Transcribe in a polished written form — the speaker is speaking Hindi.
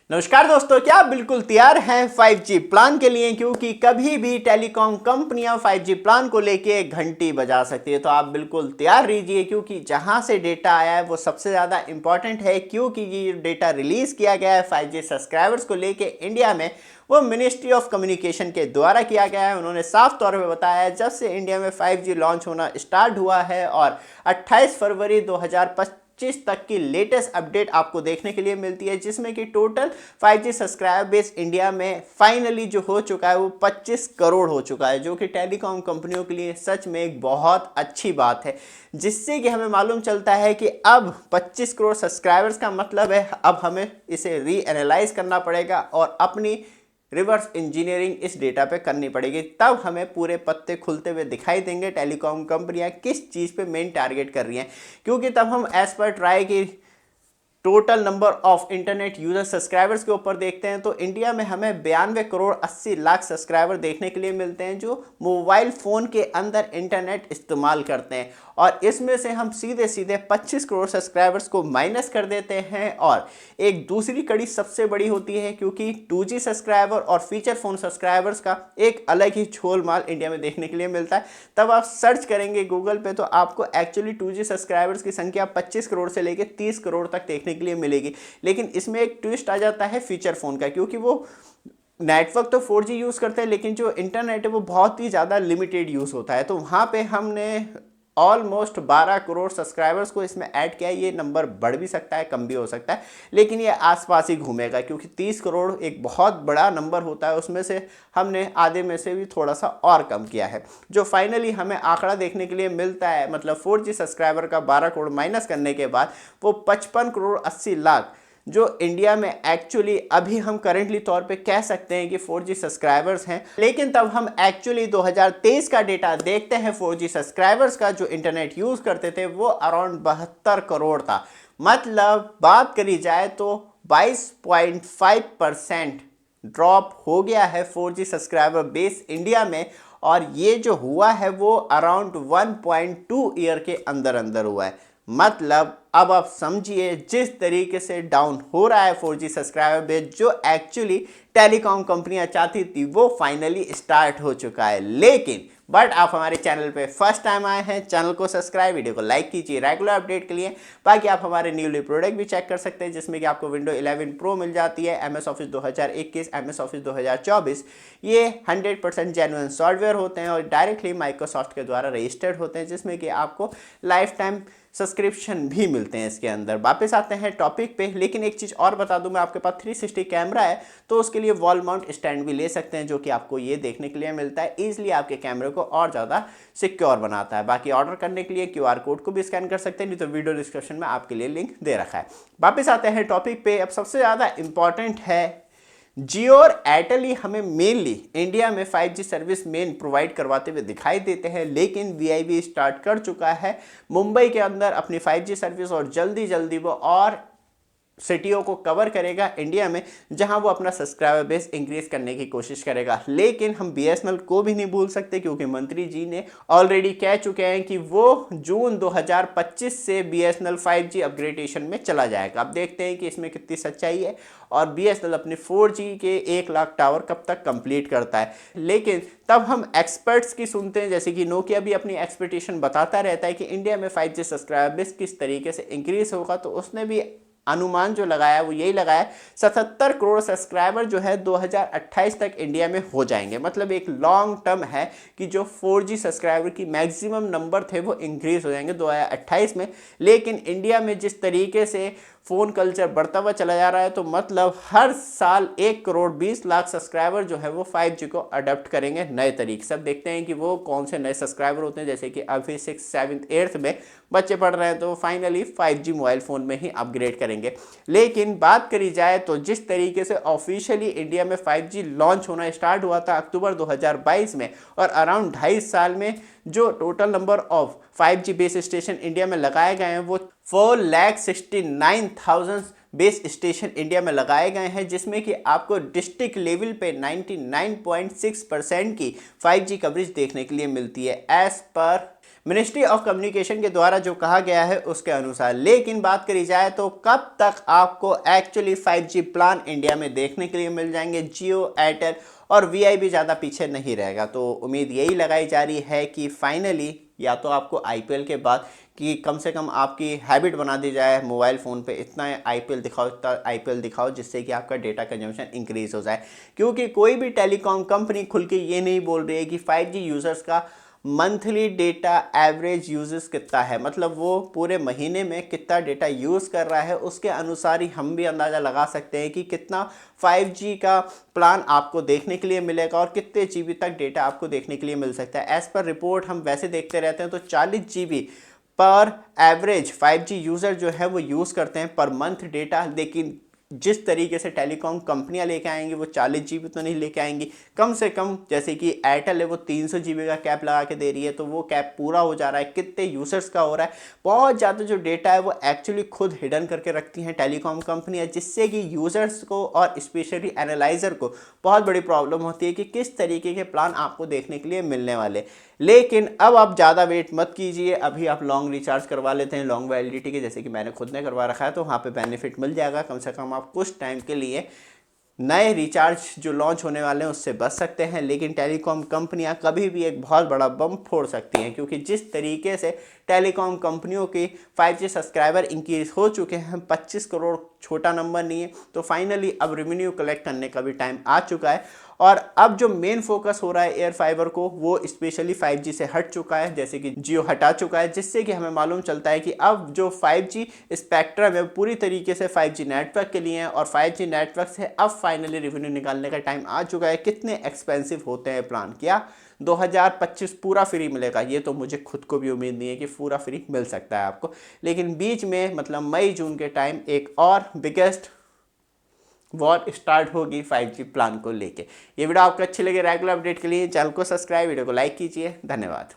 नमस्कार दोस्तों, क्या आप बिल्कुल तैयार हैं 5G प्लान के लिए? क्योंकि कभी भी टेलीकॉम कंपनियां 5G प्लान को लेके घंटी बजा सकती है। तो आप बिल्कुल तैयार रहिए, क्योंकि जहां से डेटा आया है वो सबसे ज़्यादा इंपॉर्टेंट है। क्योंकि ये डेटा रिलीज़ किया गया है 5G सब्सक्राइबर्स को लेके इंडिया में, वो मिनिस्ट्री ऑफ कम्युनिकेशन के द्वारा किया गया है। उन्होंने साफ तौर पर बताया है, जब से इंडिया में 5G लॉन्च होना स्टार्ट हुआ है और 28 फरवरी 2025 तक की लेटेस्ट अपडेट आपको देखने के लिए मिलती है, जिसमें कि total 5G subscriber base India में फाइनली जो हो चुका है वो 25 करोड़ हो चुका है, जो कि टेलीकॉम कंपनियों के लिए सच में एक बहुत अच्छी बात है। जिससे कि हमें मालूम चलता है कि अब 25 करोड़ सब्सक्राइबर्स का मतलब है अब हमें इसे री एनालाइज करना पड़ेगा और अपनी रिवर्स इंजीनियरिंग इस डेटा पे करनी पड़ेगी। तब हमें पूरे पत्ते खुलते हुए दिखाई देंगे टेलीकॉम कंपनियां किस चीज़ पे मेन टारगेट कर रही हैं। क्योंकि तब हम एज पर ट्राई की total number of internet user subscribers के ऊपर देखते हैं तो इंडिया में हमें 92 करोड़ 80 लाख सब्सक्राइबर देखने के लिए मिलते हैं, जो मोबाइल फ़ोन के अंदर इंटरनेट इस्तेमाल करते हैं। और इसमें से हम सीधे सीधे 25 करोड़ सब्सक्राइबर्स को माइनस कर देते हैं। और एक दूसरी कड़ी सबसे बड़ी होती है, क्योंकि 2G सब्सक्राइबर और फीचर फ़ोन सब्सक्राइबर्स का एक अलग ही छोलमाल इंडिया में देखने के लिए मिलता है। तब आप सर्च करेंगे गूगल पे तो आपको एक्चुअली 2G सब्सक्राइबर्स की संख्या 25 करोड़ से लेकर 30 करोड़ तक देखने के लिए मिलेगी। लेकिन इसमें एक ट्विस्ट आ जाता है फीचर फ़ोन का, क्योंकि वो नेटवर्क तो 4G यूज़ करते हैं, लेकिन जो इंटरनेट है वो बहुत ही ज़्यादा लिमिटेड यूज़ होता है। तो वहाँ पे हमने ऑलमोस्ट 12 करोड़ सब्सक्राइबर्स को इसमें ऐड किया है। ये नंबर बढ़ भी सकता है, कम भी हो सकता है, लेकिन ये आसपास ही घूमेगा, क्योंकि 30 करोड़ एक बहुत बड़ा नंबर होता है। उसमें से हमने आधे में से भी थोड़ा सा और कम किया है। जो फाइनली हमें आंकड़ा देखने के लिए मिलता है, मतलब 4G सब्सक्राइबर का 12 करोड़ माइनस करने के बाद वो 55 करोड़ 80 लाख जो इंडिया में एक्चुअली अभी हम करेंटली तौर पे कह सकते हैं कि 4G सब्सक्राइबर्स हैं। लेकिन तब हम एक्चुअली 2023 का डेटा देखते हैं 4G सब्सक्राइबर्स का, जो इंटरनेट यूज़ करते थे वो अराउंड 72 करोड़ था। मतलब बात करी जाए तो 22.5% ड्रॉप हो गया है 4G सब्सक्राइबर बेस इंडिया में। और ये जो हुआ है वो अराउंड 1.2 ईयर के अंदर अंदर हुआ है। मतलब अब आप समझिए जिस तरीके से डाउन हो रहा है 4G सब्सक्राइबर बेस, जो एक्चुअली टेलीकॉम कंपनियां चाहती थी वो फाइनली स्टार्ट हो चुका है। लेकिन बट आप हमारे चैनल पे फर्स्ट टाइम आए हैं, चैनल को सब्सक्राइब, वीडियो को लाइक कीजिए रेगुलर अपडेट के लिए। बाकी आप हमारे न्यूली प्रोडक्ट भी चेक कर सकते हैं, जिसमें कि आपको विंडो 11 प्रो मिल जाती है, MS ऑफिस 2021, MS ऑफिस 2024। ये 100% जेन्युइन सॉफ्टवेयर होते हैं और डायरेक्टली माइक्रोसॉफ्ट के द्वारा रजिस्टर्ड होते हैं, जिसमें कि आपको लाइफ टाइम सब्सक्रिप्शन भी मिलते हैं इसके अंदर। वापस आते हैं टॉपिक पे, लेकिन एक चीज़ और बता दूं मैं, आपके पास 360 कैमरा है तो उसके लिए वॉल माउंट स्टैंड भी ले सकते हैं, जो कि आपको ये देखने के लिए मिलता है। ईजिली आपके कैमरे को और ज़्यादा सिक्योर बनाता है। बाकी ऑर्डर करने के लिए QR कोड को भी स्कैन कर सकते हैं, नहीं तो वीडियो डिस्क्रिप्शन में आपके लिए लिंक दे रखा है। वापस आते हैं टॉपिक पे। अब सबसे ज़्यादा इंपॉर्टेंट है, जियो और एयरटेल ही हमें मेनली इंडिया में 5G सर्विस मेन प्रोवाइड करवाते हुए दिखाई देते हैं। लेकिन वी भी स्टार्ट कर चुका है मुंबई के अंदर अपनी 5G सर्विस, और जल्दी जल्दी वो और सिटियों को कवर करेगा इंडिया में, जहां वो अपना सब्सक्राइबर बेस इंक्रीज करने की कोशिश करेगा। लेकिन हम BSNL को भी नहीं भूल सकते, क्योंकि मंत्री जी ने ऑलरेडी कह चुके हैं कि वो जून 2025 से BSNL 5G अपग्रेडेशन में चला जाएगा। अब देखते हैं कि इसमें कितनी सच्चाई है और BSNL अपने 4G के 1 लाख टावर कब तक कंप्लीट करता है। लेकिन तब हम एक्सपर्ट्स की सुनते हैं, जैसे कि नोकिया भी अपनी एक्सपेक्टेशन बताता रहता है कि इंडिया में 5G सब्सक्राइबर बेस किस तरीके से इंक्रीज होगा, तो उसने भी अनुमान जो लगाया वो यही लगाया, 77 करोड़ सब्सक्राइबर जो है 2028 तक इंडिया में हो जाएंगे। मतलब एक लॉन्ग टर्म है कि जो 4G सब्सक्राइबर की मैक्सिमम नंबर थे वो इंक्रीज हो जाएंगे 2028 में। लेकिन इंडिया में जिस तरीके से फ़ोन कल्चर बढ़ता हुआ चला जा रहा है, तो मतलब हर साल 1 करोड़ 20 लाख सब्सक्राइबर जो है वो 5G को अडॉप्ट करेंगे नए तरीके से। अब देखते हैं कि वो कौन से नए सब्सक्राइबर होते हैं, जैसे कि अभी 6, 7, 8 में बच्चे पढ़ रहे हैं तो फाइनली 5G मोबाइल फ़ोन में ही अपग्रेड करेंगे। लेकिन बात करी जाए तो जिस तरीके से ऑफिशियली इंडिया में 5G लॉन्च होना स्टार्ट हुआ था अक्टूबर 2022 में, और अराउंड 2.5 साल में जो total number of 5G base station India में लगाए गए हैं वो 4,69,000 बेस स्टेशन इंडिया में लगाए गए हैं, जिसमें कि आपको डिस्ट्रिक्ट लेवल पे 99.6% की 5G कवरेज देखने के लिए मिलती है as per ministry of communication के द्वारा जो कहा गया है उसके अनुसार। लेकिन बात करी जाए तो कब तक आपको एक्चुअली 5G प्लान इंडिया में देखने के लिए मिल जाएंगे, जियो, एयरटेल और वी भी ज़्यादा पीछे नहीं रहेगा। तो उम्मीद यही लगाई जा रही है कि फाइनली या तो आपको IPL के बाद कि कम से कम आपकी हैबिट बना दी जाए मोबाइल फ़ोन पे इतना IPL दिखाओ, इतना IPL दिखाओ, जिससे कि आपका डेटा कंजम्पशन इंक्रीज़ हो जाए। क्योंकि कोई भी टेलीकॉम कंपनी खुल के ये नहीं बोल रही है कि 5G यूज़र्स का मंथली डेटा एवरेज यूजेस कितना है, मतलब वो पूरे महीने में कितना डेटा यूज़ कर रहा है, उसके अनुसार ही हम भी अंदाज़ा लगा सकते हैं कि कितना 5G का प्लान आपको देखने के लिए मिलेगा और कितने GB तक डेटा आपको देखने के लिए मिल सकता है। एज़ पर रिपोर्ट हम वैसे देखते रहते हैं तो 40 GB पर एवरेज 5G यूज़र जो है वो यूज़ करते हैं पर मंथ डेटा। लेकिन जिस तरीके से टेलीकॉम कंपनियां लेके आएंगी वो 40 GB तो नहीं लेके आएंगी, कम से कम जैसे कि एयरटेल है वो 300 GB का कैप लगा के दे रही है, तो वो कैप पूरा हो जा रहा है। कितने यूजर्स का हो रहा है, बहुत ज़्यादा जो डेटा है वो एक्चुअली खुद हिडन करके रखती हैं टेलीकॉम कंपनियां, जिससे कि यूज़र्स को और स्पेशली एनालाइजर को बहुत बड़ी प्रॉब्लम होती है कि किस तरीके के प्लान आपको देखने के लिए मिलने वाले। लेकिन अब आप ज़्यादा वेट मत कीजिए, अभी आप लॉन्ग रिचार्ज करवा लेते हैं लॉन्ग वैलिडिटी के, जैसे कि मैंने खुद ने करवा रखा है, तो वहाँ पे बेनिफिट मिल जाएगा। कम से कम आप कुछ टाइम के लिए नए रिचार्ज जो लॉन्च होने वाले हैं उससे बच सकते हैं। लेकिन टेलीकॉम कंपनियां कभी भी एक बहुत बड़ा बम फोड़ सकती हैं, क्योंकि जिस तरीके से टेलीकॉम कंपनियों की 5G सब्सक्राइबर इंक्रीज हो चुके हैं, 25 करोड़ छोटा नंबर नहीं है, तो फाइनली अब रेवेन्यू कलेक्ट करने का भी टाइम आ चुका है। और अब जो मेन फोकस हो रहा है एयर फाइबर को, वो स्पेशली 5G से हट चुका है, जैसे कि जियो हटा चुका है, जिससे कि हमें मालूम चलता है कि अब जो 5G स्पेक्ट्रम है पूरी तरीके से 5G नेटवर्क के लिए है और 5G नेटवर्क से अब फाइनली रेवेन्यू निकालने का टाइम आ चुका है। कितने एक्सपेंसिव होते हैं प्लान, क्या 2025 पूरा फ्री मिलेगा? ये तो मुझे खुद को भी उम्मीद नहीं है कि पूरा फ्री मिल सकता है आपको। लेकिन बीच में मतलब मई जून के टाइम एक और बिगेस्ट वॉर स्टार्ट होगी 5G प्लान को लेके। ये वीडियो आपको अच्छी लगे, रेगुलर अपडेट के लिए चैनल को सब्सक्राइब, वीडियो को लाइक कीजिए। धन्यवाद।